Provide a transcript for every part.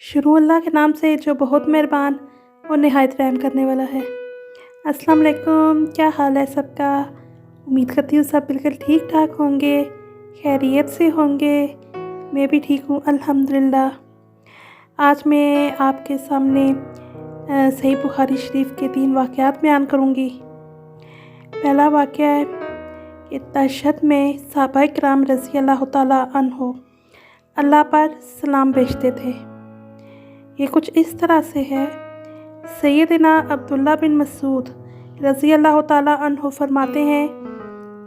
शुरू अल्लाह के नाम से जो बहुत मेहरबान और नहायत रहम करने वाला है। अस्सलाम वालेकुम, क्या हाल है सबका। उम्मीद करती हूँ सब बिल्कुल ठीक ठाक होंगे, खैरियत से होंगे। मैं भी ठीक हूँ अल्हम्दुलिल्लाह। आज मैं आपके सामने सही बुखारी शरीफ के 3 वाक़यात बयान करूँगी। पहला वाक़या है कि तशहद में सहाबा किराम रज़ी अल्लाह तआला अन्हो अल्लाह पर सलाम भेजते थे। ये कुछ इस तरह से है। सैयदना अब्दुल्ला बिन मसूद रज़ी अल्लाह तआला अन्हो फरमाते हैं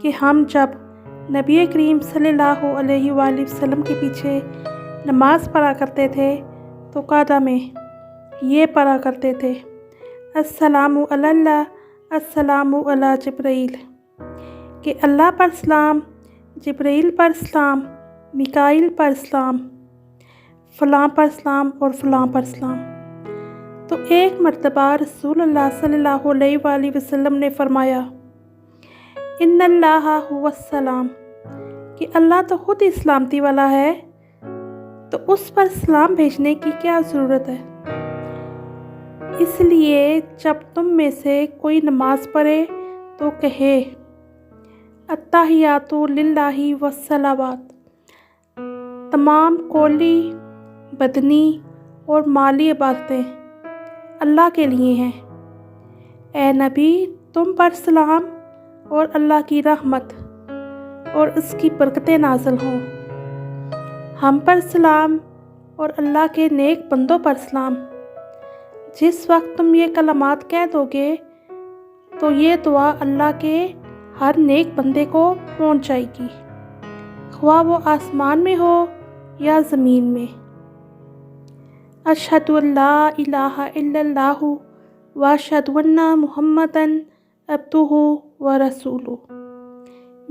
कि हम जब नबी करीम सल्लल्लाहु अलैहि वसल्लम के पीछे नमाज़ पढ़ा करते थे तो कादा में ये पढ़ा करते थे, अस्सलामु अलल्लाह अस्सलामु अला जिब्राइल, कि अल्लाह पर सलाम, जिब्राइल पर सलाम, मिकाइल पर सलाम, फ़लाँ पर सलाम और फ़लाँ पर सलाम। तो एक मरतबा रसूलुल्लाह सल्लल्लाहु अलैहि वसल्लम ने फरमाया, इन्नल्लाहा हुवस्सलाम, कि अल्लाह तो खुद ही सलामती वाला है, तो उस पर सलाम भेजने की क्या ज़रूरत है। इसलिए जब तुम में से कोई नमाज़ पढ़े तो कहे, अत्ताहियातु लिल्लाहि वस्सलावात, तमाम कौली, बदनी और माली इबादतें अल्लाह के लिए हैं। ए नबी, तुम पर सलाम और अल्लाह की रहमत और उसकी बरकतें नाज़िल हों। हम पर सलाम और अल्लाह के नेक बंदों पर सलाम। जिस वक्त तुम ये कलमात कह दोगे तो ये दुआ अल्लाह के हर नेक बंदे को पहुँच जाएगी, ख्वाह वो आसमान में हो या ज़मीन में। अशहदु अल्ला इलाहा इल्लल्लाहु व अशहदु अन्ना मुहम्मदन अब्दुहु व रसूलुहु।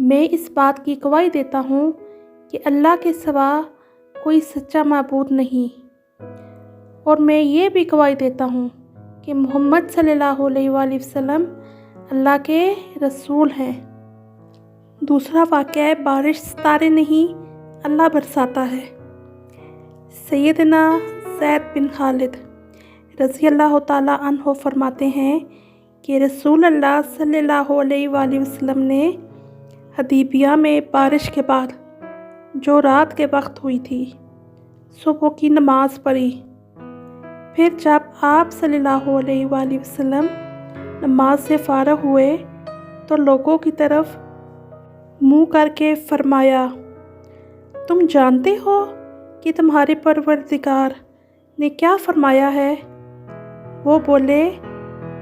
मैं इस बात की गवाही देता हूँ कि अल्लाह के सिवा कोई सच्चा माबूद नहीं, और मैं ये भी गवाही देता हूँ कि मोहम्मद सल्लल्लाहु अलैहि वसल्लम अल्लाह के रसूल हैं। दूसरा वाक़या है, बारिश सितारे नहीं अल्लाह बरसाता है। सैयदना ज़ैद बिन खालिद रज़ी अल्लाह तआला अन्हो फरमाते हैं कि रसूल अल्लाह सल्लल्लाहु अलैहि वसल्लम ने हदीबिया में बारिश के बाद जो रात के वक्त हुई थी, सुबह की नमाज़ पढ़ी। फिर जब आप सल्लल्लाहु अलैहि वसल्लम नमाज से फ़ारिग़ हुए तो लोगों की तरफ मुँह करके फ़रमाया, तुम जानते हो कि तुम्हारे परवरदिगार ने क्या फ़रमाया है। वो बोले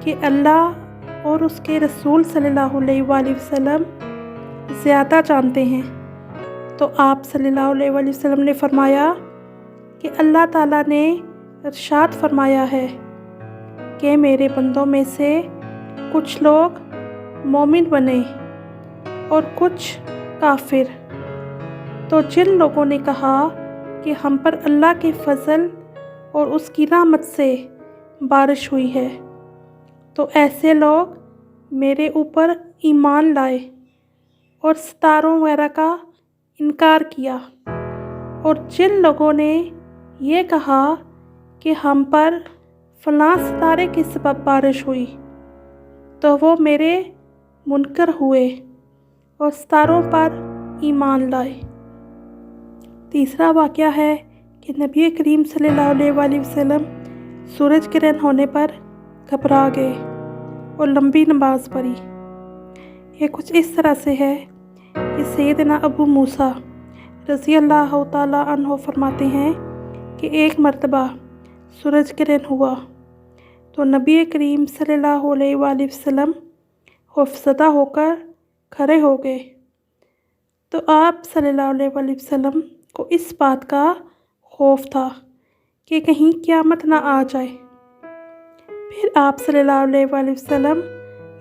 कि अल्लाह और उसके रसूल सल्लल्लाहु अलैहि वसल्लम ज़्यादा जानते हैं। तो आप सल्लल्लाहु अलैहि वसल्लम ने फ़रमाया कि अल्लाह ताला ने इरशाद फ़रमाया है कि मेरे बंदों में से कुछ लोग मोमिन बने और कुछ काफिर। तो जिन लोगों ने कहा कि हम पर अल्लाह के फजल और उसकी रहमत से बारिश हुई है, तो ऐसे लोग मेरे ऊपर ईमान लाए और सितारों वगैरह का इनकार किया। और जिन लोगों ने ये कहा कि हम पर फ़लाँ सितारे के सबब बारिश हुई, तो वो मेरे मुनकर हुए और सितारों पर ईमान लाए। तीसरा वाक़या है कि नबी करीम सल्लल्लाहु अलैहि वसल्लम सूरज ग्रहण होने पर घबरा गए और लंबी नमाज़ पढ़ी। ये कुछ इस तरह से है कि सैयदना अबू मूसा रज़ी अल्लाह तआला अन्हो फरमाते हैं कि एक मरतबा सूरज ग्रहण हुआ तो नबी करीम सल्लल्लाहु अलैहि वसल्लम खौफज़दा होकर खड़े हो गए। तो आप सल्लल्लाहु अलैहि वसल्लम को इस बात का खौफ था कि कहीं क़यामत ना आ जाए। फिर आप सल्लल्लाहु अलैहि वसल्लम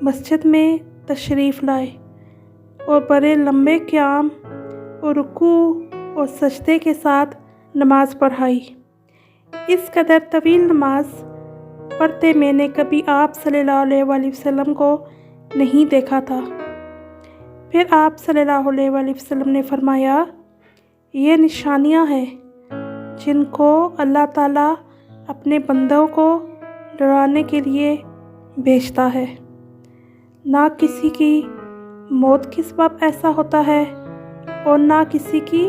मस्जिद में तशरीफ़ लाए और बड़े लम्बे क़याम और रुकू और सजदे के साथ नमाज़ पढ़ाई। इस कदर तवील नमाज पढ़ते मैंने कभी आप सल्लल्लाहु अलैहि वसल्लम को नहीं देखा था। फिर आप सल्लल्लाहु अलैहि वसल्लम ने फरमाया, ये निशानियां हैं जिनको अल्लाह ताला اپنے بندوں کو ڈرانے کے لیے بھیجتا ہے۔ نہ کسی کی موت کے سبب ایسا ہوتا ہے اور نہ کسی کی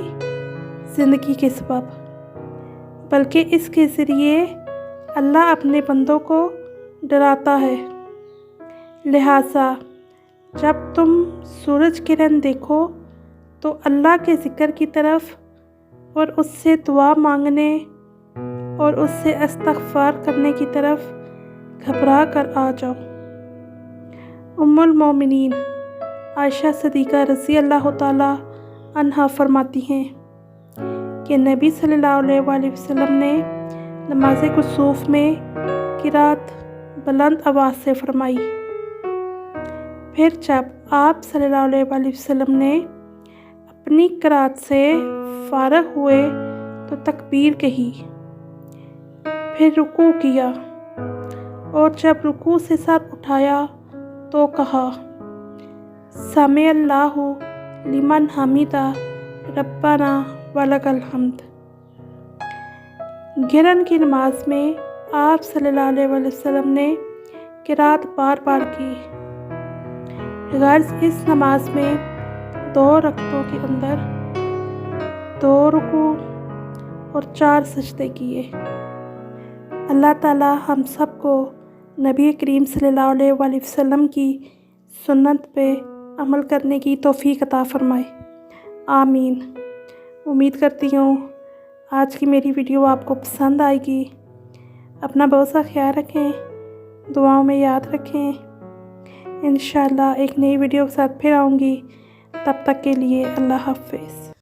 زندگی کے سبب، بلکہ اس کے ذریعے اللہ اپنے بندوں کو ڈراتا ہے۔ لہٰذا جب تم سورج کرن دیکھو تو اللہ کے ذکر کی طرف اور اس سے دعا مانگنے اور اس سے استغفار کرنے کی طرف گھبرا کر آ جاؤ۔ ام المومنین عائشہ صدیقہ رضی اللہ تعالی عنہا فرماتی ہیں کہ نبی صلی اللہ علیہ وآلہ وسلم نے نماز کسوف میں قرات بلند آواز سے فرمائی۔ پھر جب آپ صلی اللہ علیہ وآلہ وسلم نے اپنی قرات سے فارغ ہوئے تو تکبیر کہی، پھر رکوع کیا اور جب رکوع سے سر اٹھایا تو کہا سمع اللہ لمن حمدہ ربنا ولک الحمد۔ گرہن کی نماز میں آپ صلی اللہ علیہ وآلہ وسلم نے قرات بار بار کی۔ غرض اس نماز میں 2 رکعتوں کے اندر 2 رکوع اور 4 سجدے کیے۔ اللہ تعالی ہم سب کو نبی کریم صلی اللہ علیہ وآلہ وسلم کی سنت پہ عمل کرنے کی توفیق عطا فرمائے، آمین۔ امید کرتی ہوں آج کی میری ویڈیو آپ کو پسند آئے گی۔ اپنا بہت سا خیال رکھیں، دعاؤں میں یاد رکھیں۔ انشاءاللہ ایک نئی ویڈیو کے ساتھ پھر آؤں گی، تب تک کے لیے اللہ حافظ۔